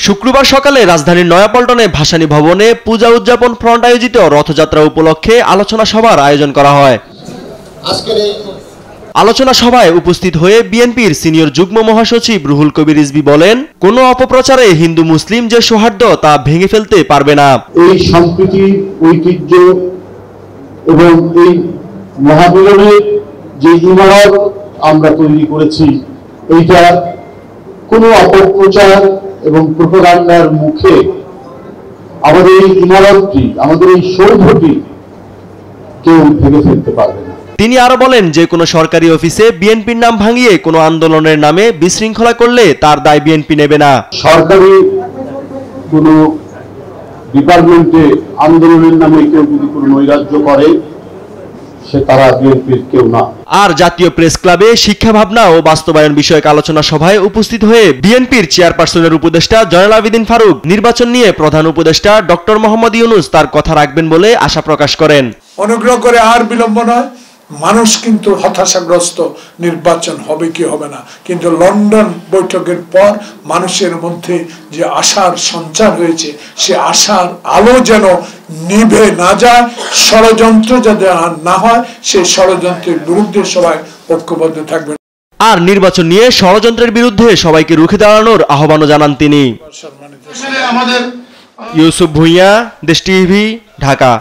শুক্রবার সকালে রাজধানীর নয়াপল্টনে ভাসানী ভবনে পূজা উদযাপন ফ্রন্ট আয়োজিত রথযাত্রা উপলক্ষে আলোচনা সভার আয়োজন করা হয়। আলোচনা সভায় উপস্থিত হয়ে বিএনপির সিনিয়র যুগ্ম মহাসচিব রুহুল কবির রিজভী বলেন, কোনো অপপ্রচারে হিন্দু মুসলিম যে সৌহার্দ্য তা ভেঙে ফেলতে পারবে না। এই সম্প্রীতি, ঐতিহ্য এবং এই মহামিলনের যে ইমারত আমরা তৈরি করেছি, এইটা কোনো অপপ্রচার এবং প্রোপাগান্ডার মুখে আমাদের এই ইমারতটি, আমাদের এই সৌধটি কেউ ভেঙে ফেলতে পারবে না। তিনি আরো বলেন, যে কোনো সরকারি অফিসে বিএনপির নাম ভাঙিয়ে কোনো আন্দোলনের নামে বিশৃঙ্খলা করলে তার দায় বিএনপি নেবে না। সরকারি কোনো ডিপার্টমেন্টে আন্দোলনের নামে কেউ যদি কোনো নৈরাজ্য করে, সে তারা বিএনপির কেউ না। আর জাতীয় প্রেস ক্লাবে শিক্ষা ভাবনা ও বাস্তবায়ন বিষয়ক আলোচনা সভায় উপস্থিত হয়ে বিএনপির চেয়ারপারসনের উপদেষ্টা জয়নাল আবেদীন ফারুক নির্বাচন নিয়ে প্রধান উপদেষ্টা ডক্টর মোহাম্মদ ইউনূস তার কথা রাখবেন বলে আশা প্রকাশ করেন। অনুগ্রহ করে আর বিলম্ব নয়, মানুষ কিন্তু হতাশাগ্রস্ত, নির্বাচন হবে কি হবে না, কিন্তু লন্ডন বৈঠকের পর মানুষের মধ্যে যে আশার সঞ্চার হয়েছে, সে আশার আলো যেন নিভে না যায়, ষড়যন্ত্র যাতে আর না হয়, সেই ষড়যন্ত্রের বিরুদ্ধে সবাই ঐক্যবদ্ধ থাকবেন। আর নির্বাচন নিয়ে ষড়যন্ত্রের বিরুদ্ধে সবাইকে রুখে দাঁড়ানোর আহ্বানও জানান তিনি। ইউসুফ ভুঁইয়া, দেশ টিভি, ঢাকা।